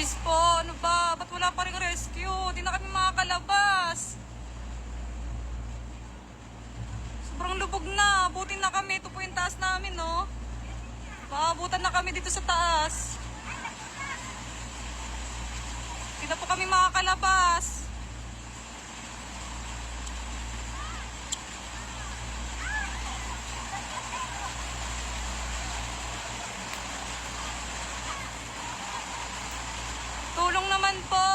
Diyos po, ano ba? Ba't wala pa rin rescue? Di na kami makakalabas. Sobrang lubog na. Buti na kami. Ito po yung taas namin, no? Maabutan na kami dito sa taas. Di na po kami makakalabas. Tulong naman po.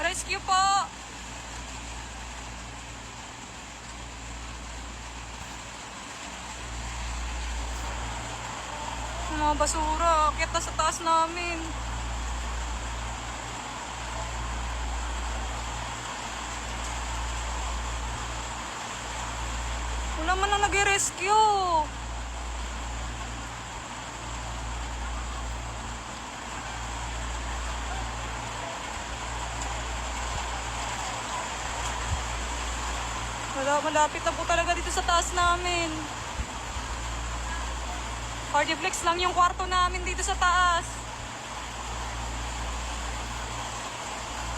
Rescue po. Mga basura, akit na sa taas namin. Wala man lang nag-rescue. Malapit na po talaga dito sa taas namin. Hardiflex lang yung kwarto namin dito sa taas.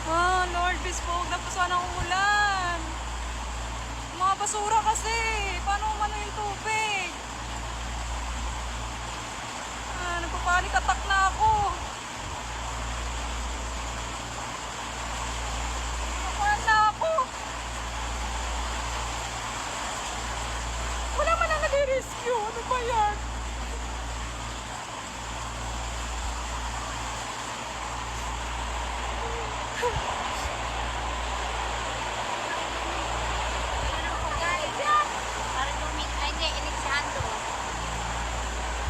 Ah, Lord, please po, huwag na po sana umulan. Mga basura kasi. Paano umano yung tubig? Ah, nagpapanik attack na ako. Nagpapanik na ako. Wala man lang nag-rescue. Ano ba yan?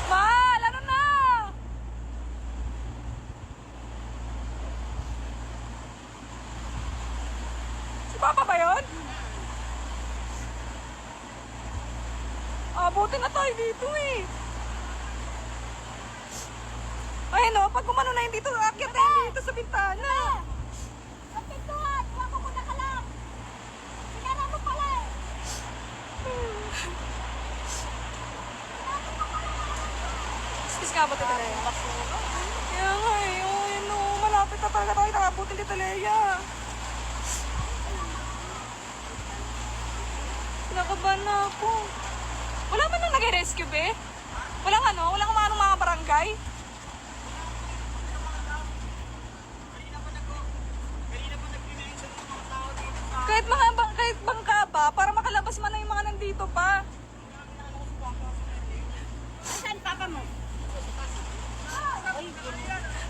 Mahal, ano na? Si Papa ba yun? Abutin na tayo dito eh. Ay no, pag umano na yun dito, akyat na yun dito sa bintana. Ang pintuan! Wako ko na ka lang! Sinara mo pala eh! Excuse nga ba, Tita Leia? Kaya nga eh, oh, yun o, malapit na talaga tayo nakabutin, Tita Leia. Kinakabahan na ako. Wala man nang nag-rescue, be? Walang ano? Walang mga barangay? Kahit bangka ba, para makalabas man na yung mga nandito pa. Saan papa mo?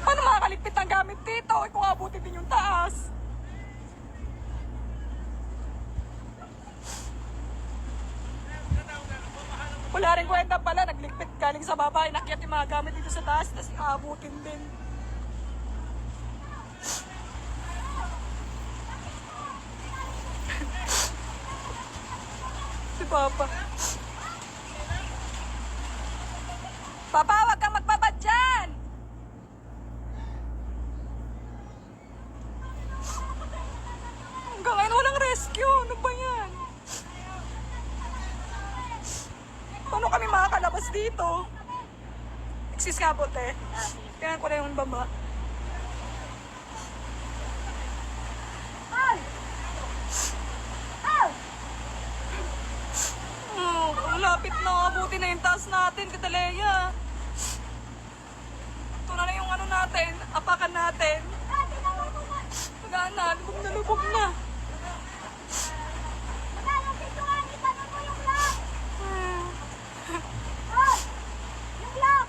Paano makakaligpit ang gamit dito? Eh, kung abutin din yung taas. Wala rin kwenta pala, nagligpit galing sa baba, inakyat yung mga gamit dito sa taas, tapos aabutin din. Si Papa. Papa, wag kang magbabad dyan! Hanggang ngayon walang rescue. Ano ba yan? Paano kami makakalabas dito? Excuse nga po, te. Kailan ko na yung baba. Ay! Ay! Ang lapit na. Abuti na yung taas natin, Tita Leia. Ito na yung ano natin. Apakan natin. Ate, naman mo na! Wala na. Lubog na lubog na. Wala yung pintuan! Itanong mo yung lock! Ay! Yung lock!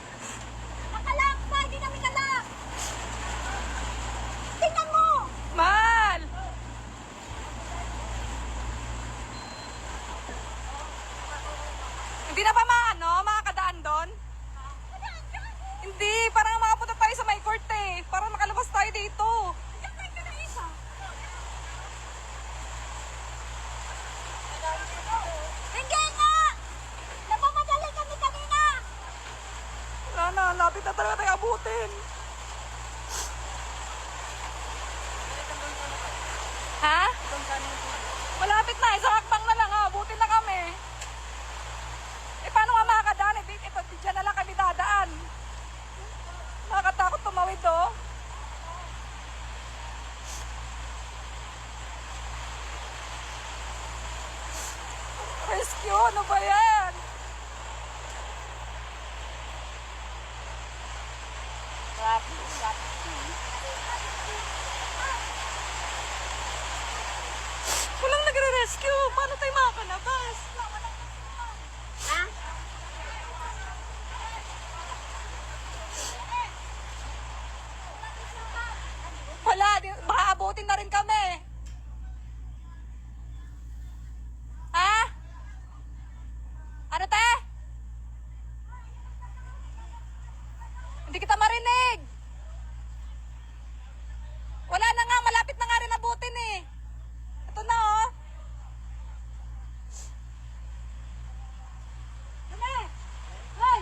Nakalock pa! Hindi namin nalock! Tingnan mo! Mahal! Hindi na ba makakadaan doon? Hindi, parang makapunta tayo sa may court eh. Para makalabas tayo dito. Diyan ka na isa! Hindi nga! Napamadali kami kanina! Wala na, lapit na talaga tayo abutin. Ha? Malapit na, isang hakbang na lang ha. Abutin na kami. Eh paano nga makakadaan? Eh, ito, dyan na lang kami dadaan. Nakakatakot tumawid oh. Ano ba yan? Walang nagre-rescue. Paano tayo makakalabas? Ha? Wala, baka abutin na rin kami. Ha? Ano te? Hindi kita marinig. Wala na nga, malapit na nga rin abutin eh. Ito na oh. Dami! Hoy!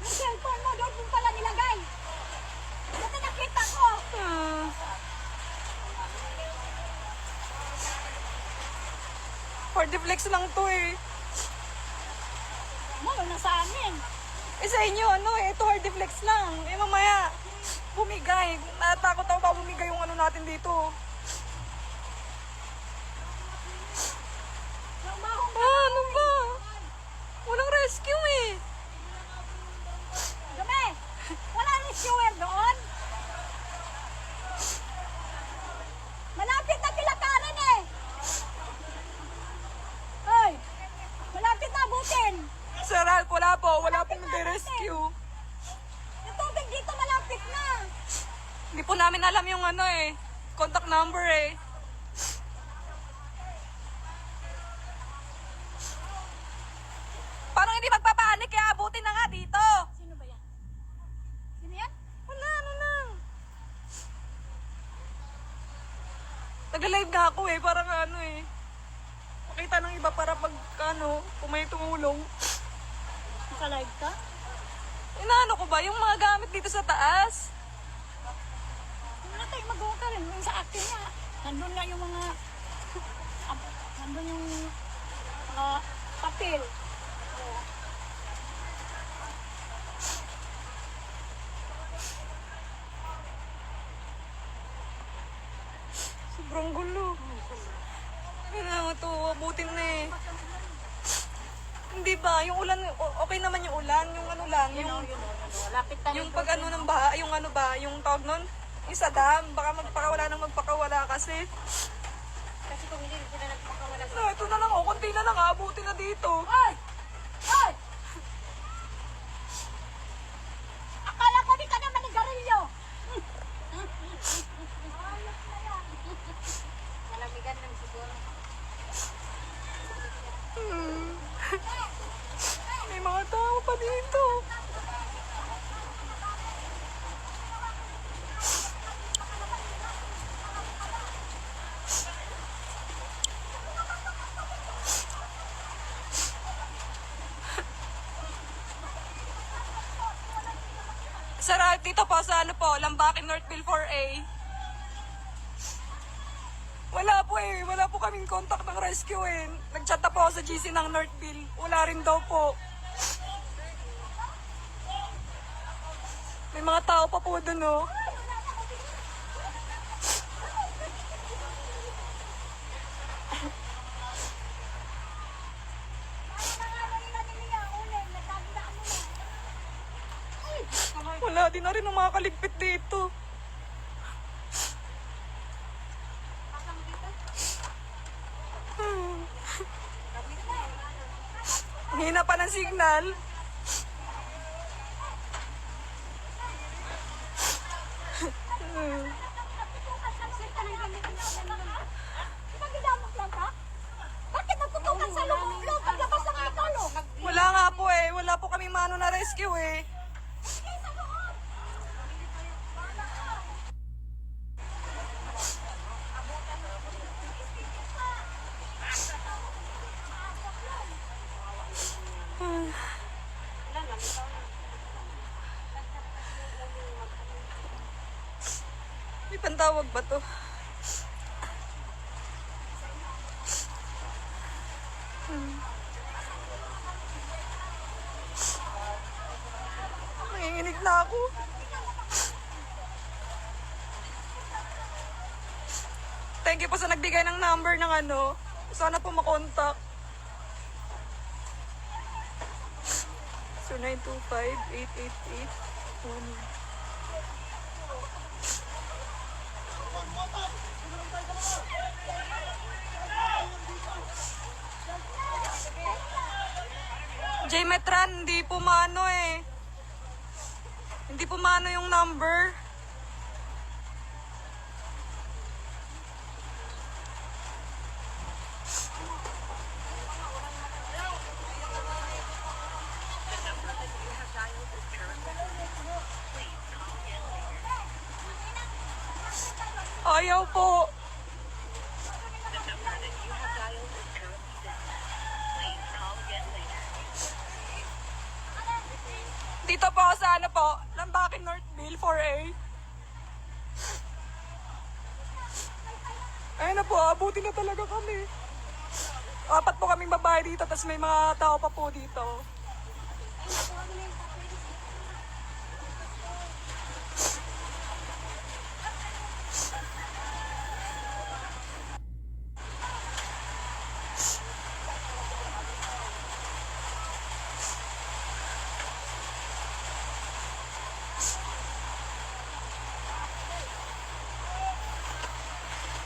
Yung cellphone mo doon mo pala nilagay. Dati nakita ko. For the flex lang to eh. Mo, nasa amin. Eh sa inyo, ano eh, ito hard deflex lang. Eh mamaya, bumigay. Natakot ako ba bumigay yung ano natin dito. Ano ba? Walang rescue eh. Dami! Wala rescuer doon. Malapit na tilakaran eh. Hoy! Malapit na abutin. Sir Ralph, wala po. Wala pong nag-rescue. Yung tubig dito malapit na. Hindi po namin alam yung ano eh. Contact number eh. Parang hindi magpapanik kaya abutin na nga dito. Sino ba yan? Sino yan? Wala, ano lang. Nagla-live nga ako eh, parang ano eh. Makita ng iba para pag ano, kung may tumulong. Naka-live ka? Inaano ko ba? Yung mga gamit dito sa taas. Hindi na tayo magawa ka rin. Yung sa akin nga. Nandun nga yung mga... nandun yung mga papel. Sobrang gulo. Kailangan to, abutin na eh. Hindi ba? Yung ulan, okay naman yung ulan. Yung ano lang, yung... Lapit tayo. Yung pag ano ng baha, yung ano ba, yung tawag nun, yung sa dam, baka magpakawala ng magpakawala kasi. Kasi kung hindi sila nagpakawala. No, ito na lang, oh, konti na lang, abutin na dito. Ay! Ay! Akala ko di ka naman nagarilyo. Malamigan lang siguro. May mga tao pa dito. Sarap dito po sa ano po, Lambakin Northville 4A. Wala po eh, wala po kaming contact ng rescue eh. Nag-chat na po ako sa GC ng Northville. Wala rin daw po. May mga tao pa po dun oh. Wala din na rin ang mga kaligpit dito. Hina pa ng signal. Bakit nagtutukan sa loob? Paglabas ng ikaw, no? Wala nga po eh. Wala po kami mano na rescue eh. May pantawag ba to? Nanginginig na ako. Thank you po sa nagbigay ng number ng ano. Sana po makontak. 0925-888-1. J Metran, hindi pumano eh. Hindi pumano yung number. Ayaw po. Dito po ako sa ano po, Lambakin Northville 4A. Ayun na po, abuti na talaga kami. Apat po kaming babae dito, tapos may mga tao pa po dito.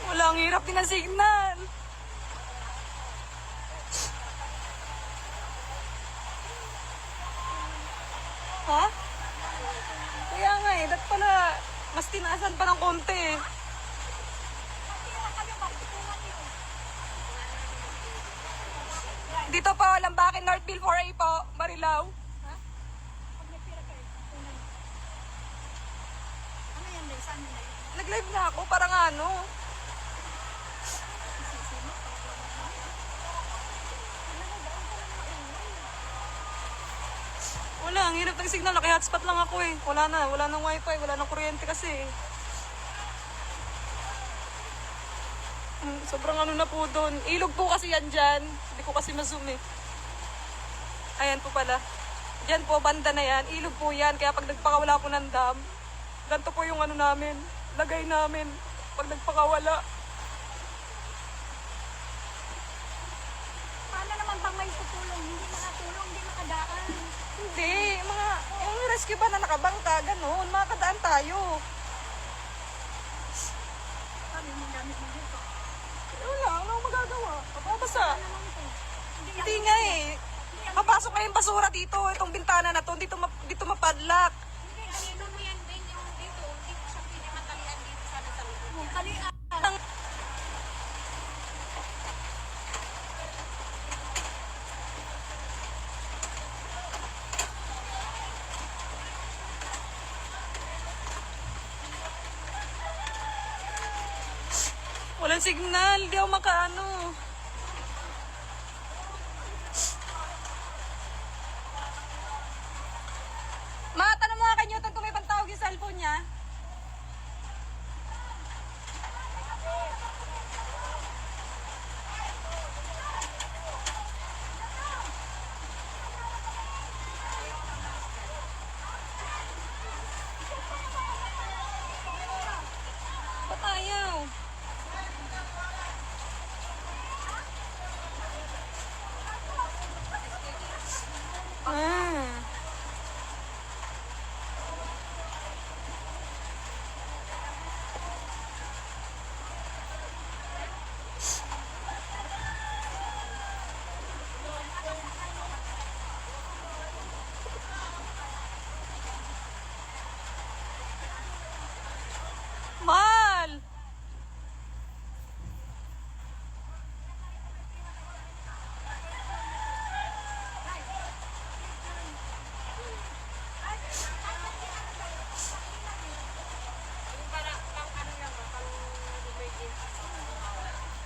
Wala, ang hirap din ang signal. Ha? Kaya nga eh, dapat pala mas tinaasan pa ng konti eh. Dito po, Lambakin Northville 4A po, Marilao. Ano yan, Day? Saan yun, Day? Nag-live na ako, parang ano. Wala, ang hirap ng signal. Naki-hotspot lang ako eh. Wala nang wifi, wala nang kuryente kasi. Sobrang ano na po doon. Ilog po kasi yan dyan. Hindi ko kasi ma-zoom eh. Ayan po pala. Diyan po, banda na yan. Ilog po yan. Kaya pag nagpakawala po ng dam, ganito po yung ano namin. Lagay namin. Pag nagpakawala. Paano naman pang may tutulong? Hindi makatulong, hindi makadaan. Hindi, yung rescue ba na nakabangka, ganun. Makakadaan tayo. Sabi mo, gamit mo dito. Wala, ano akong magagawa? Kapabasa. Ano naman ito? Hindi nga eh. Papasok na yung basura dito. Itong bintana na to, dito mapadlock. Hindi, kanino mo yan din yung dito. Dito siya pinamatalian dito sana sa loob. Yung talian. Walang signal, di ako makaano. Ma, tanong mo nga kay Newton kung may pantawag yung cellphone niya. Ba't ayaw? Ah. Mal!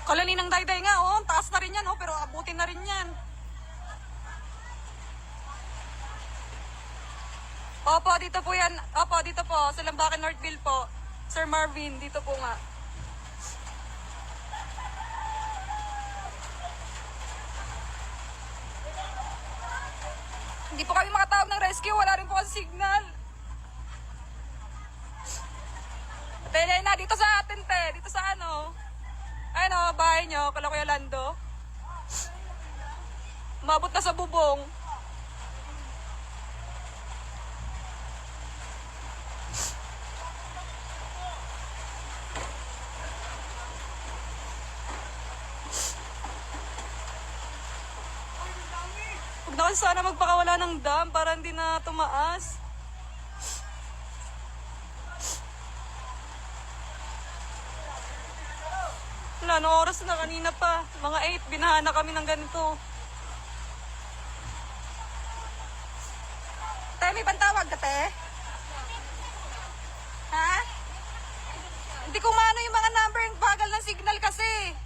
Koloni ng dayday nga, oh. Taas na rin yan, oh. Pero abutin na rin yan. Opo, dito po yan. Opo, dito po. Sa Lambacan Northville po. Sir Marvin, dito po nga. Hindi po kami makatawag ng rescue. Wala rin po kasi signal. Telena, dito sa atin, te. Dito sa ano. Ayun o, bahay nyo. Kala Kuya Lando. Umabot na sa bubong. Sana magpakawala ng dam para hindi na tumaas. Wala, anong oras na kanina pa? Mga 8, binahan na kami ng ganito. Te, may pantawag ka, te? Ha? Hindi ko maano yung mga number, yung bagal ng signal kasi.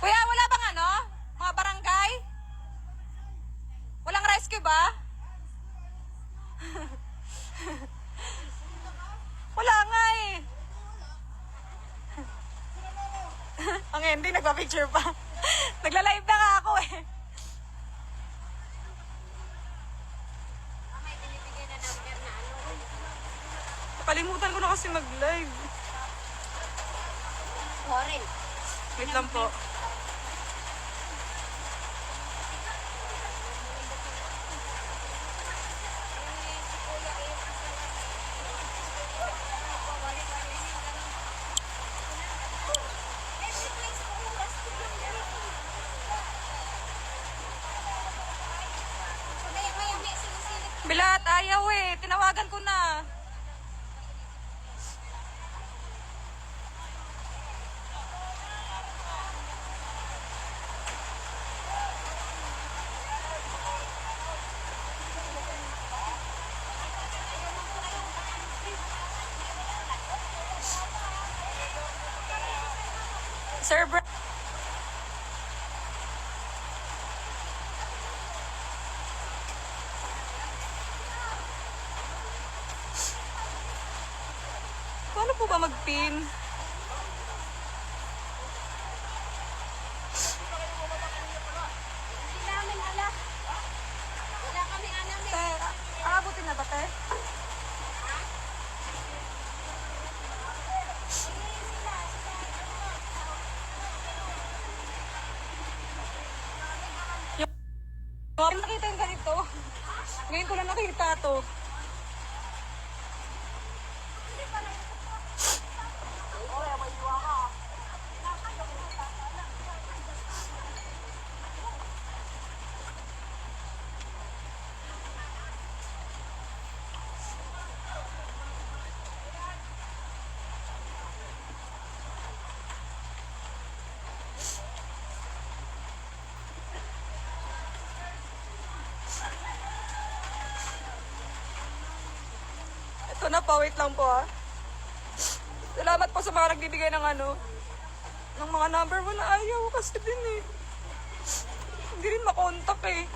Kuya, wala bang ano? Mga barangay? Walang rescue ba? Wala nga eh. Ang ending, nagpa-picture pa. Nagla-live na nga ako eh. Nakalimutan ko na kasi mag-live. Warren. Wait lang po. Bilat, ayaw eh. Tinawagan ko na. Sir Bra- Paano po ba mag-pin? Hindi namin alam. Wala kami alam eh. Te, aabutin na ba, te? Yung nakita yung ganito. Ngayon ko lang nakita to. Ito na po, wait lang po ah. Salamat po sa mga nagbibigay ng ano, ng mga number mo na ayaw kasi din eh. Hindi rin makontak eh.